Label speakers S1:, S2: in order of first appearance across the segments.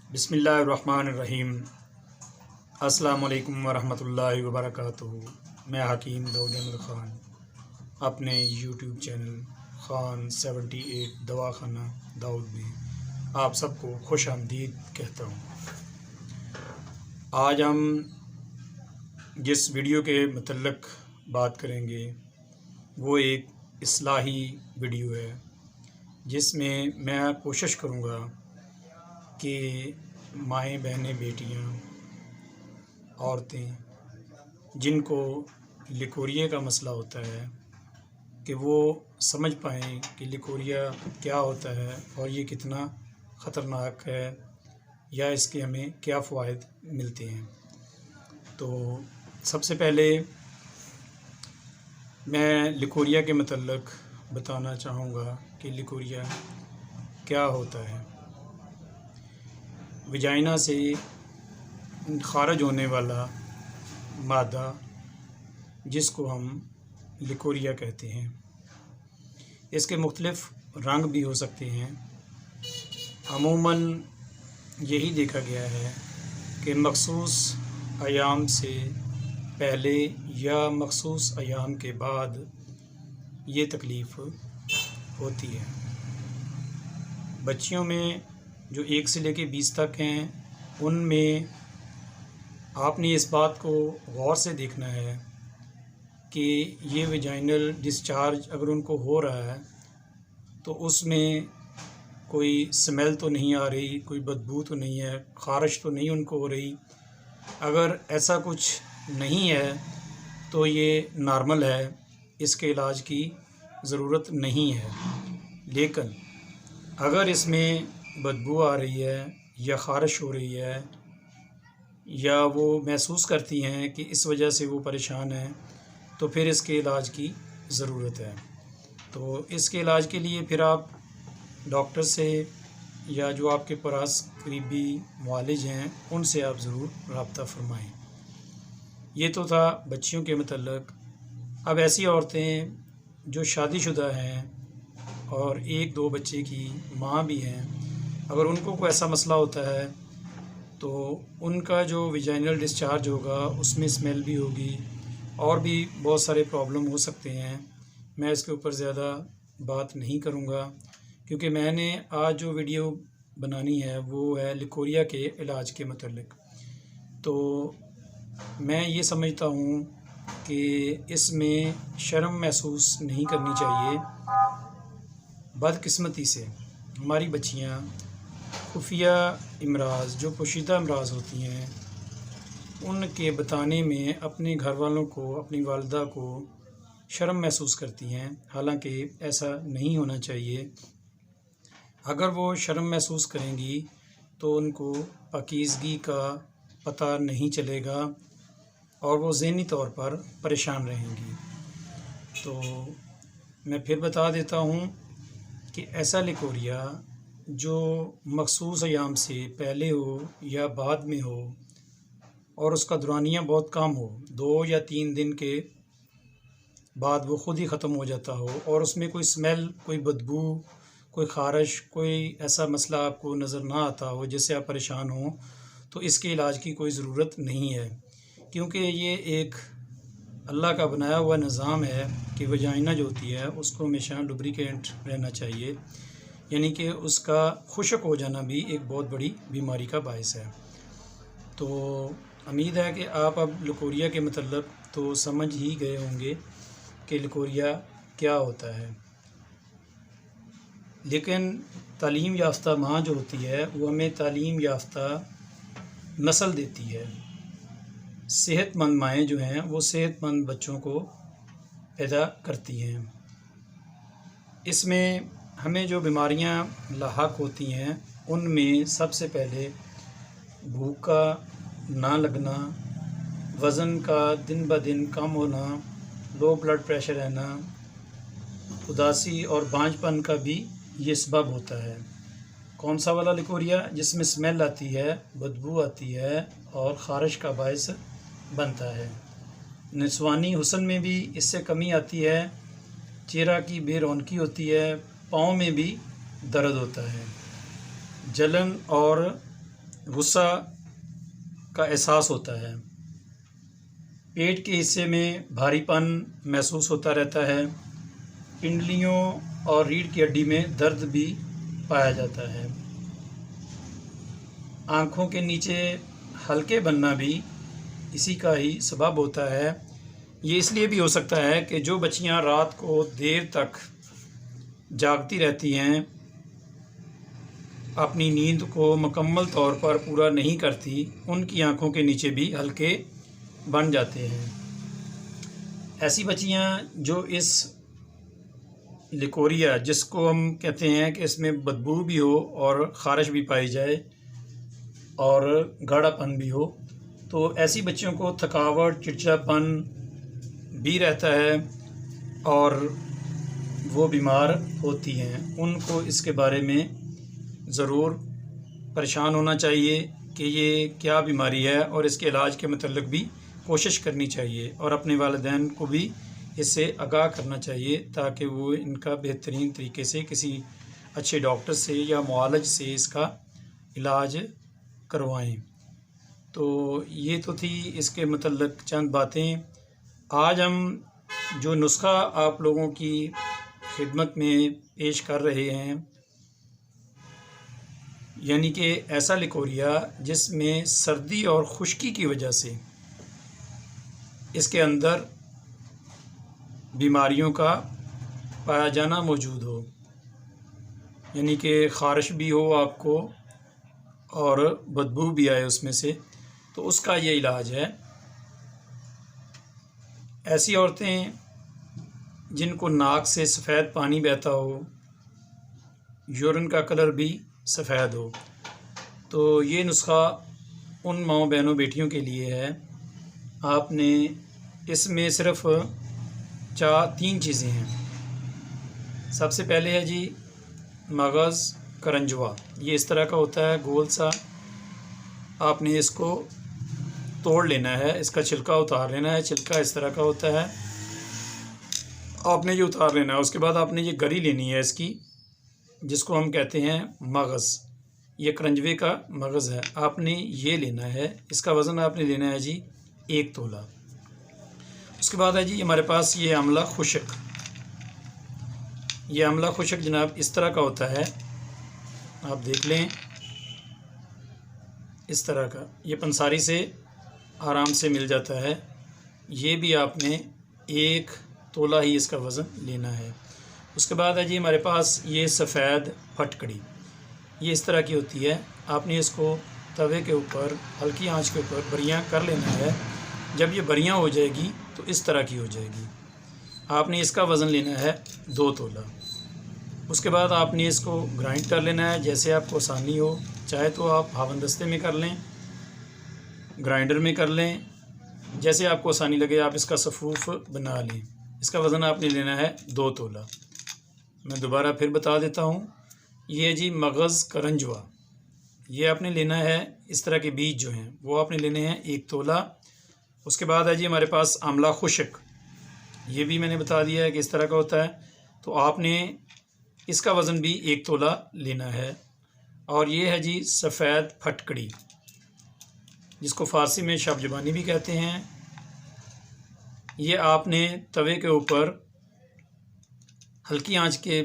S1: बिस्मिल्लाहिर्रहमानिर्रहीम। अस्सलामु अलैकुम वरहमतुल्लाहि वबरकातुहू। मैं हकीम दाऊद अहमद ख़ान अपने यूट्यूब चैनल ख़ान 78 दवाखाना दाऊद में आप सबको खुश आमदीद कहता हूँ। आज हम जिस वीडियो के मतलब बात करेंगे वो एक इस्लाही वीडियो है, जिसमें मैं कोशिश करूँगा कि माएँ, बहनें, बेटियाँ, औरतें जिनको लिकोरिया का मसला होता है कि वो समझ पाएँ कि लिकोरिया क्या होता है और ये कितना ख़तरनाक है या इसके हमें क्या फ़वाइद मिलते हैं। तो सबसे पहले मैं लिकोरिया के मतलब बताना चाहूँगा कि लिकोरिया क्या होता है। वजाइना से ख़ारिज होने वाला मादा जिसको हम लिकोरिया कहते हैं, इसके मुख्तलिफ़ रंग भी हो सकते हैं। अमूमन यही देखा गया है कि मखसूस अयाम से पहले या मखसूस अयाम के बाद ये तकलीफ़ होती है। बच्चियों में जो 1 से लेकर 20 तक हैं, उनमें आपने इस बात को गौर से देखना है कि ये वेजाइनल डिस्चार्ज अगर उनको हो रहा है तो उसमें कोई स्मेल तो नहीं आ रही, कोई बदबू तो नहीं है, ख़ारिश तो नहीं उनको हो रही। अगर ऐसा कुछ नहीं है तो ये नॉर्मल है, इसके इलाज की ज़रूरत नहीं है। लेकिन अगर इसमें बदबू आ रही है या ख़ारिश हो रही है या वो महसूस करती हैं कि इस वजह से वो परेशान हैं, तो फिर इसके इलाज की ज़रूरत है। तो इसके इलाज के लिए फिर आप डॉक्टर से या जो आपके पास करीबी मुआलिज हैं उनसे आप ज़रूर रब्ता फ़रमाएँ। ये तो था बच्चियों के मतलब। अब ऐसी औरतें जो शादीशुदा हैं और 1-2 बच्चे की माँ भी हैं, अगर उनको कोई ऐसा मसला होता है तो उनका जो वेजाइनल डिस्चार्ज होगा उसमें स्मेल भी होगी और भी बहुत सारे प्रॉब्लम हो सकते हैं। मैं इसके ऊपर ज़्यादा बात नहीं करूँगा क्योंकि मैंने आज जो वीडियो बनानी है वो है लिकोरिया के इलाज के मतलब। तो मैं ये समझता हूँ कि इसमें शर्म महसूस नहीं करनी चाहिए। बदकिस्मती से हमारी बच्चियाँ खुफिया इमराज़, जो पोशीदा इमराज़ होती हैं, उनके बताने में अपने घर वालों को, अपनी वालिदा को शर्म महसूस करती हैं, हालांकि ऐसा नहीं होना चाहिए। अगर वो शर्म महसूस करेंगी तो उनको पाकीज़गी का पता नहीं चलेगा और वो ज़हनी तौर पर परेशान रहेंगी। तो मैं फिर बता देता हूँ कि ऐसा लिकोरिया जो मखसूस अयाम से पहले हो या बाद में हो और उसका दौरानिया बहुत कम हो, 2 या 3 दिन के बाद वो ख़ुद ही ख़त्म हो जाता हो और उसमें कोई स्मेल, कोई बदबू, कोई ख़ारिश, कोई ऐसा मसला आपको नज़र ना आता हो जिससे आप परेशान हों, तो इसके इलाज की कोई ज़रूरत नहीं है। क्योंकि ये एक अल्लाह का बनाया हुआ निज़ाम है कि वजाइना जो होती है उसको हमेशा लुब्रिकेंट रहना चाहिए, यानी कि उसका खुश्क हो जाना भी एक बहुत बड़ी बीमारी का बायस है। तो उम्मीद है कि आप अब लिकोरिया के मतलब तो समझ ही गए होंगे कि लिकोरिया क्या होता है। लेकिन तालीम याफ्ता माँ जो होती है वो हमें तालीम याफ्ता नस्ल देती है। सेहतमंद माएँ जो हैं वो सेहतमंद बच्चों को पैदा करती हैं। इसमें हमें जो बीमारियां लाहक होती हैं उनमें सबसे पहले भूख का ना लगना, वज़न का दिन ब दिन कम होना, लो ब्लड प्रेशर रहना, उदासी और बांझपन का भी ये सबब होता है। कौन सा वाला लिकोरिया? जिसमें स्मेल आती है, बदबू आती है और ख़ारिश का बायस बनता है। निस्वानी हुस्न में भी इससे कमी आती है, चेहरा की बेरौनकी होती है, पाँव में भी दर्द होता है, जलन और गुस्सा का एहसास होता है, पेट के हिस्से में भारीपन महसूस होता रहता है, पिंडलियों और रीढ़ की हड्डी में दर्द भी पाया जाता है। आँखों के नीचे हल्के बनना भी इसी का ही सबब होता है। ये इसलिए भी हो सकता है कि जो बच्चियां रात को देर तक जागती रहती हैं, अपनी नींद को मुकम्मल तौर पर पूरा नहीं करती, उनकी आँखों के नीचे भी हल्के बन जाते हैं। ऐसी बच्चियां जो इस लिकोरिया, जिसको हम कहते हैं कि इसमें बदबू भी हो और ख़ारिश भी पाई जाए और गाढ़ापन भी हो, तो ऐसी बच्चियों को थकावट, चिड़चिड़ापन भी रहता है और वो बीमार होती हैं। उनको इसके बारे में ज़रूर परेशान होना चाहिए कि ये क्या बीमारी है और इसके इलाज के मतलब भी कोशिश करनी चाहिए और अपने वालिदैन को भी इससे आगाह करना चाहिए ताकि वो इनका बेहतरीन तरीके से किसी अच्छे डॉक्टर से या मुआलिज से इसका इलाज करवाएं। तो ये तो थी इसके मतलब चंद बातें। आज हम जो नुस्खा आप लोगों की खिदमत में पेश कर रहे हैं, यानी कि ऐसा लिकोरिया जिसमें सर्दी और खुश्की की वजह से इसके अंदर बीमारियों का पाया जाना मौजूद हो, यानी कि ख़ारिश भी हो आपको और बदबू भी आए उसमें से, तो उसका ये इलाज है। ऐसी औरतें जिनको नाक से सफ़ेद पानी बहता हो, यूरिन का कलर भी सफ़ेद हो, तो ये नुस्खा उन माँओं बहनों बेटियों के लिए है। आपने इसमें सिर्फ़ 3 चीज़ें हैं। सबसे पहले है जी मगज़ करंजवा। ये इस तरह का होता है गोल सा, आपने इसको तोड़ लेना है, इसका छिलका उतार लेना है। छिलका इस तरह का होता है, आपने ये उतार लेना है। उसके बाद आपने ये गरी लेनी है इसकी, जिसको हम कहते हैं मगज़। ये करंजवे का मगज़ है, आपने ये लेना है। इसका वज़न आपने लेना है जी 1 तोला। उसके बाद है जी हमारे पास ये आंवला खुशक। ये आंवला खुशक जनाब इस तरह का होता है, आप देख लें, इस तरह का। ये पंसारी से आराम से मिल जाता है। ये भी आपने 1 तोला ही इसका वज़न लेना है। उसके बाद है जी हमारे पास ये सफ़ेद फटकड़ी। ये इस तरह की होती है, आपने इसको तवे के ऊपर हल्की आंच के ऊपर बरियां कर लेना है। जब ये बरियां हो जाएगी तो इस तरह की हो जाएगी। आपने इसका वज़न लेना है 2 तोला। उसके बाद आपने इसको ग्राइंड कर लेना है जैसे आपको आसानी हो। चाहे तो आप हावनदस्ते में कर लें, ग्राइंडर में कर लें, जैसे आपको आसानी लगे आप इसका सफ़ूफ़ बना लें। इसका वज़न आपने लेना है 2 तोला। मैं दोबारा फिर बता देता हूँ। ये जी मगज़ करंजवा, ये आपने लेना है। इस तरह के बीज जो हैं वो आपने लेने हैं 1 तोला। उसके बाद है जी हमारे पास आंवला खुशक। ये भी मैंने बता दिया है कि इस तरह का होता है, तो आपने इसका वज़न भी 1 तोला लेना है। और ये है जी सफ़ेद फटकड़ी, जिसको फ़ारसी में शबजबानी भी कहते हैं। ये आपने तवे के ऊपर हल्की आंच के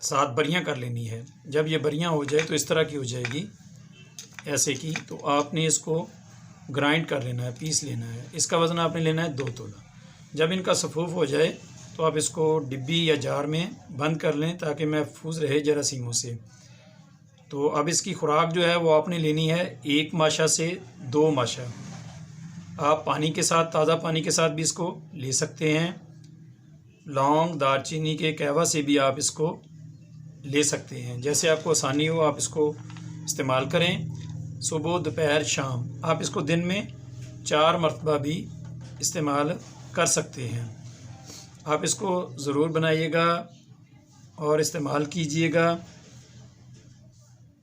S1: साथ बरियां कर लेनी है। जब ये बरियां हो जाए तो इस तरह की हो जाएगी, ऐसे की, तो आपने इसको ग्राइंड कर लेना है, पीस लेना है। इसका वज़न आपने लेना है 2 तोला। जब इनका सफ़ूफ़ हो जाए तो आप इसको डिब्बी या जार में बंद कर लें ताकि महफूज रहे जरासीमों से। तो अब इसकी खुराक जो है वो आपने लेनी है 1 माशा से 2 माशा। आप पानी के साथ, ताज़ा पानी के साथ भी इसको ले सकते हैं। लौंग, दालचीनी के कहवा से भी आप इसको ले सकते हैं, जैसे आपको आसानी हो आप इसको इस्तेमाल करें। सुबह, दोपहर, शाम, आप इसको दिन में 4 मरतबा भी इस्तेमाल कर सकते हैं। आप इसको ज़रूर बनाइएगा और इस्तेमाल कीजिएगा।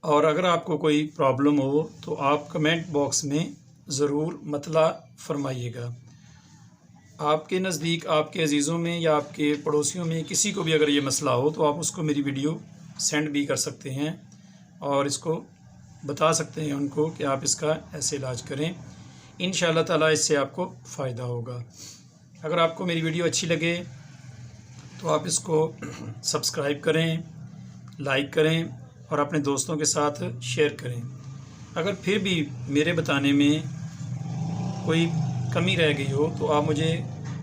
S1: और अगर आपको कोई प्रॉब्लम हो तो आप कमेंट बॉक्स में ज़रूर मतला फरमाइएगा। आपके नज़दीक, आपके अज़ीज़ों में या आपके पड़ोसियों में किसी को भी अगर ये मसला हो तो आप उसको मेरी वीडियो सेंड भी कर सकते हैं और इसको बता सकते हैं उनको कि आप इसका ऐसे इलाज करें। इंशाअल्लाह ताला इससे आपको फ़ायदा होगा। अगर आपको मेरी वीडियो अच्छी लगे तो आप इसको सब्सक्राइब करें, लाइक करें और अपने दोस्तों के साथ शेयर करें। अगर फिर भी मेरे बताने में कोई कमी रह गई हो तो आप मुझे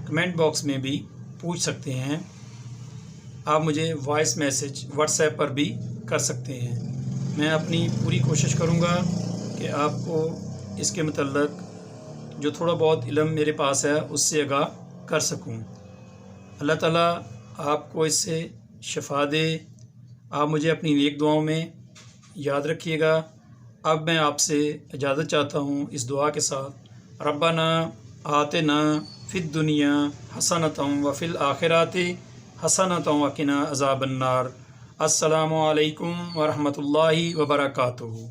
S1: कमेंट बॉक्स में भी पूछ सकते हैं। आप मुझे वॉइस मैसेज व्हाट्सएप पर भी कर सकते हैं। मैं अपनी पूरी कोशिश करूँगा कि आपको इसके मतलब जो थोड़ा बहुत इल्म मेरे पास है उससे आगाह कर सकूँ। अल्लाह ताला आपको इससे शिफा दे। आप मुझे अपनी नेक दुआओं में याद रखिएगा। अब मैं आपसे इजाज़त चाहता हूँ इस दुआ के साथ, रब्बना आतिना फिद दुनिया हसनतम व फिल आखिराति हसनतम व किना अज़ाबन्नार। अस्सलामु अलैकुम व रहमतुल्लाहि व बरकातुहू।